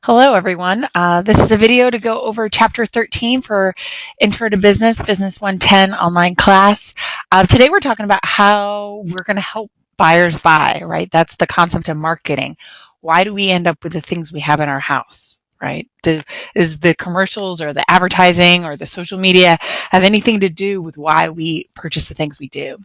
Hello, everyone. This is a video to go over Chapter 13 for Intro to Business, BUS110 online class. Today we're talking about how we're going to help buyers buy, right? That's the concept of marketing. Why do we end up with the things we have in our house, right? Is the commercials or the advertising or the social media have anything to do with why we purchase the things we do?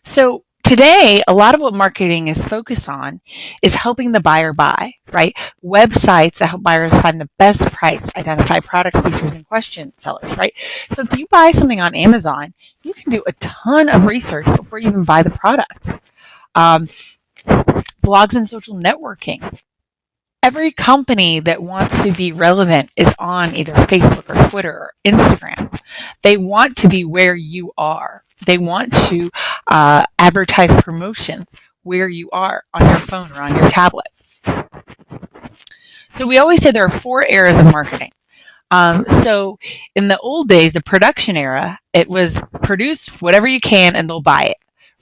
So today, a lot of what marketing is focused on is helping the buyer buy, right? Websites that help buyers find the best price, identify product features and question sellers, right? So if you buy something on Amazon, you can do a ton of research before you even buy the product. Blogs and social networking. Every company that wants to be relevant is on either Facebook or Twitter or Instagram. They want to be where you are. They want to advertise promotions where you are on your phone or on your tablet. So we always say there are 4 eras of marketing. So in the old days, the production era, it was produce whatever you can and they'll buy it.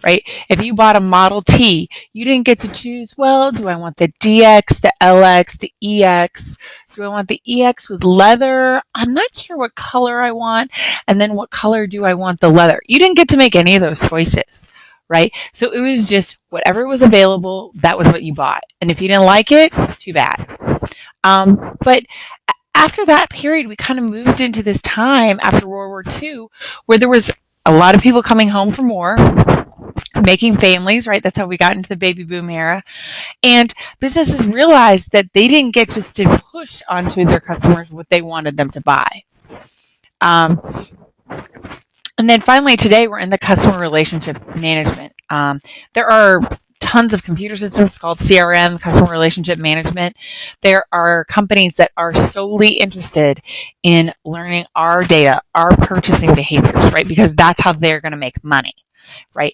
Right? If you bought a Model T, you didn't get to choose, well, do I want the DX, the LX, the EX? Do I want the EX with leather? I'm not sure what color I want. And then what color do I want the leather? You didn't get to make any of those choices, right? So it was just whatever was available, that was what you bought. And if you didn't like it, too bad. But after that period, we kind of moved into this time after World War II where there was a lot of people coming home from war, making families, right? That's how we got into the baby boom era. And businesses realized that they didn't get just to push onto their customers what they wanted them to buy. And then finally, today we're in the customer relationship management. There are tons of computer systems called CRM, customer relationship management. There are companies that are solely interested in learning our data, our purchasing behaviors, right? Because that's how they're going to make money. Right.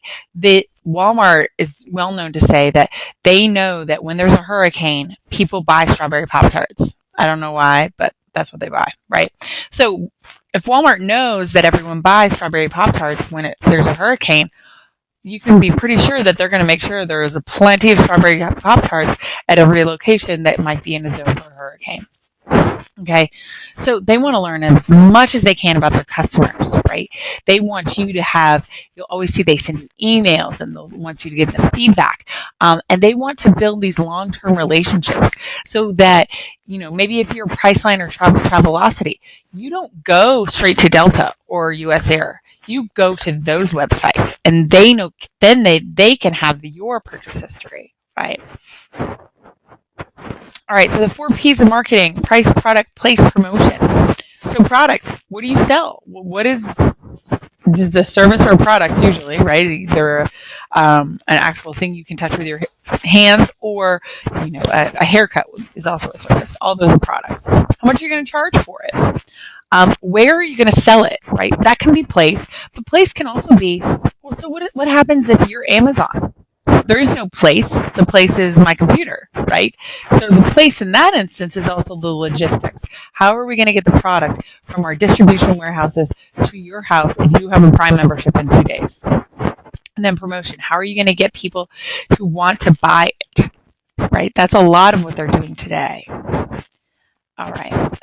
Walmart is well known to say that they know that when there's a hurricane, people buy strawberry Pop-Tarts. I don't know why, but that's what they buy, right? So if Walmart knows that everyone buys strawberry Pop-Tarts when there's a hurricane, you can be pretty sure that they're going to make sure there is plenty of strawberry Pop-Tarts at every location that might be in a zone for a hurricane. Okay, so they want to learn as much as they can about their customers, right? They want you to have, you'll always see they send you emails and they'll want you to give them feedback. And they want to build these long-term relationships so that, maybe if you're Priceline or Travelocity, you don't go straight to Delta or US Air. You go to those websites and they know, then they can have your purchase history, right? All right, so the 4 P's of marketing: price, product, place, promotion. So product, what do you sell? What is just a service or a product usually, right? Either an actual thing you can touch with your hands or, a haircut is also a service. All those are products. How much are you going to charge for it? Where are you going to sell it, right? That can be place, but place can also be, well, so what happens if you're Amazon? There is no place. The place is my computer, right? So the place in that instance is also the logistics. How are we going to get the product from our distribution warehouses to your house if you have a Prime membership in 2 days? And then promotion. How are you going to get people to want to buy it, right? That's a lot of what they're doing today. All right.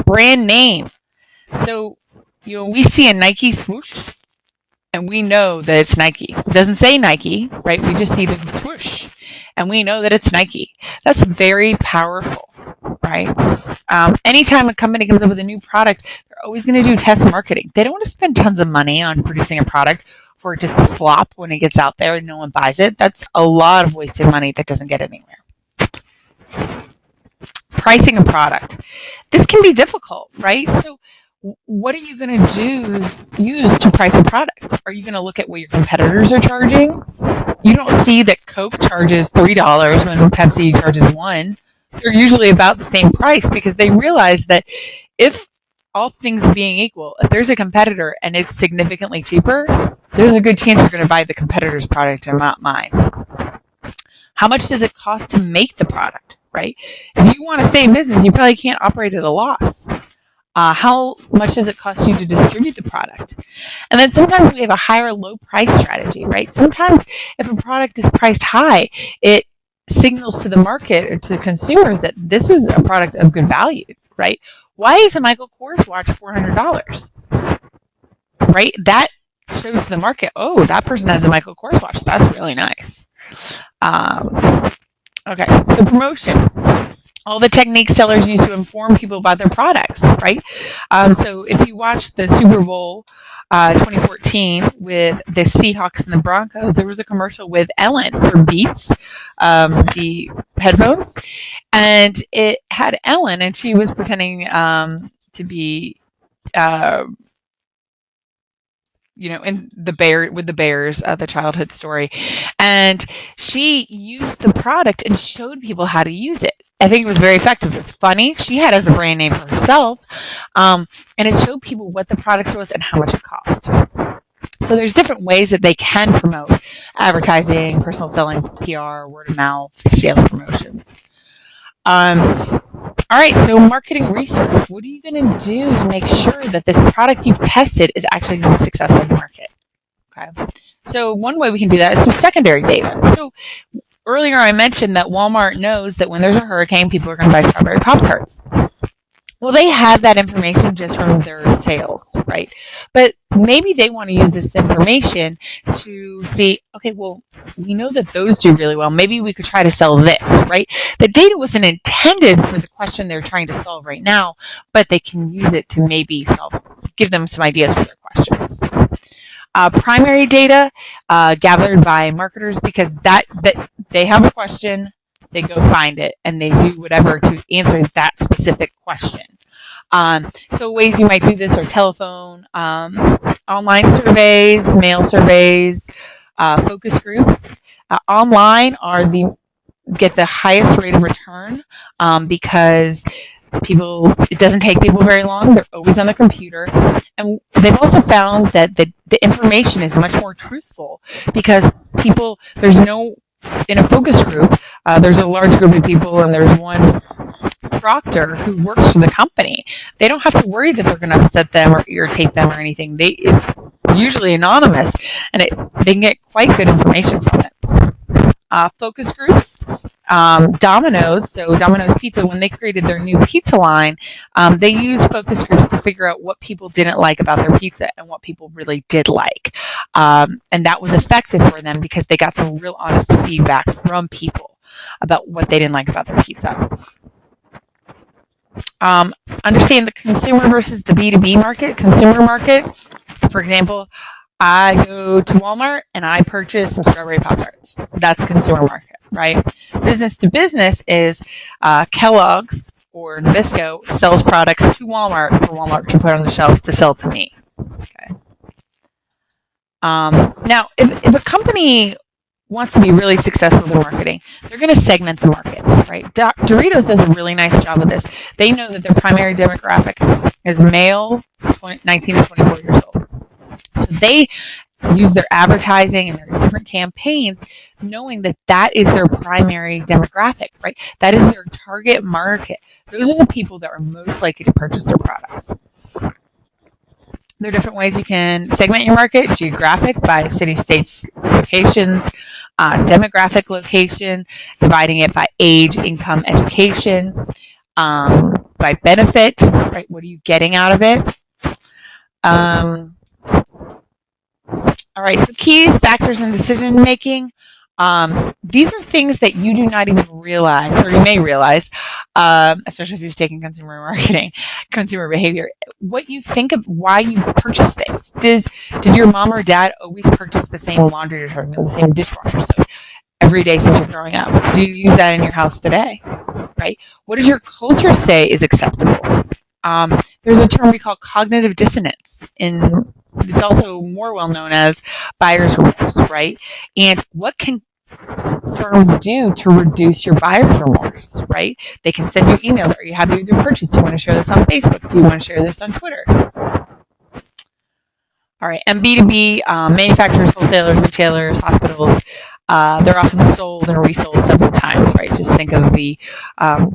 Brand name. So, we see a Nike swoosh, and we know that it's Nike. It doesn't say Nike, right? We just see the swoosh, and we know that it's Nike. That's very powerful, right? Anytime a company comes up with a new product, they're always going to do test marketing. They don't want to spend tons of money on producing a product for it just to flop when it gets out there and no one buys it. That's a lot of wasted money that doesn't get anywhere. Pricing a product. This can be difficult, right? So what are you going to use to price a product? Are you going to look at what your competitors are charging? You don't see that Coke charges $3 when Pepsi charges $1. They're usually about the same price because they realize that if all things being equal, if there's a competitor and it's significantly cheaper, there's a good chance you're going to buy the competitor's product and not mine. How much does it cost to make the product, right? If you want to stay in business, you probably can't operate at a loss. How much does it cost you to distribute the product? And then sometimes we have a high or low price strategy, right? Sometimes if a product is priced high, it signals to the market or to consumers that this is a product of good value, right? Why is a Michael Kors watch $400? Right? That shows to the market, oh, that person has a Michael Kors watch. That's really nice. Okay, so promotion. All the techniques sellers use to inform people about their products, right? So if you watch the Super Bowl 2014 with the Seahawks and the Broncos, there was a commercial with Ellen for Beats, the headphones, and it had Ellen, and she was pretending to be in the Bears, the childhood story, and she used the product and showed people how to use it. I think it was very effective. It was funny. She had it as a brand name for herself, and it showed people what the product was and how much it cost. So there's different ways that they can promote: advertising, personal selling, PR, word of mouth, sales promotions. All right, so marketing research. What are you going to do to make sure that this product you've tested is actually going to be successful in the market? Okay, so one way we can do that is through secondary data. So earlier I mentioned that Walmart knows that when there's a hurricane, people are going to buy strawberry Pop-Tarts. Well, they have that information just from their sales, right? But maybe they want to use this information to see, okay, well, we know that those do really well. Maybe we could try to sell this, right? The data wasn't intended for the question they're trying to solve right now, but they can use it to maybe give them some ideas for their questions. Primary data gathered by marketers, because that they have a question, they go find it, and they do whatever to answer that specific question. So ways you might do this are telephone, online surveys, mail surveys, focus groups. Online get the highest rate of return because it doesn't take people very long. They're always on the computer. And they've also found that the information is much more truthful because in a focus group, there's a large group of people and there's one proctor who works for the company. They don't have to worry that they're going to upset them or irritate them or anything. It's usually anonymous, and they can get quite good information from it. Focus groups, Domino's, so Domino's Pizza, when they created their new pizza line, they used focus groups to figure out what people didn't like about their pizza and what people really did like. And that was effective for them because they got some real honest feedback from people about what they didn't like about their pizza. Understand the consumer versus the B2B market. Consumer market, for example, I go to Walmart and I purchase some strawberry Pop-Tarts. That's a consumer market, right? Business to business is Kellogg's or Nabisco sells products to Walmart for Walmart to put on the shelves to sell to me. Okay. Now, if a company wants to be really successful in marketing, they're going to segment the market, right? Doritos does a really nice job of this. They know that their primary demographic is male, 19 to 24 years old. So they use their advertising and their different campaigns knowing that that is their primary demographic, right? That is their target market. Those are the people that are most likely to purchase their products. There are different ways you can segment your market: geographic, by city, states, locations, demographic location, dividing it by age, income, education, by benefit, right? What are you getting out of it? All right, so key factors in decision making. These are things that you do not even realize, or you may realize, especially if you've taken consumer behavior, what you think of why you purchase things. Did your mom or dad always purchase the same laundry detergent, the same dishwasher soap every day since you're growing up? Do you use that in your house today? Right? What does your culture say is acceptable? There's a term we call cognitive dissonance. It's also more well known as buyer's remorse, right? And what can firms do to reduce your buyer's remorse, right? They can send you emails. Are you happy with your purchase? Do you want to share this on Facebook? Do you want to share this on Twitter? All right, and B2B, manufacturers, wholesalers, retailers, hospitals, they're often sold and resold several times, right? Just think of the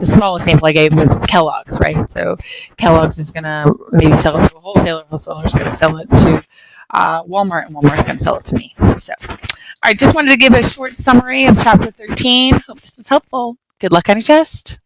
small example I gave was Kellogg's, right? So Kellogg's is going to maybe sell it to a wholesaler is going to sell it to Walmart, and Walmart's going to sell it to me. So, all right, just wanted to give a short summary of Chapter 13. Hope this was helpful. Good luck on your test.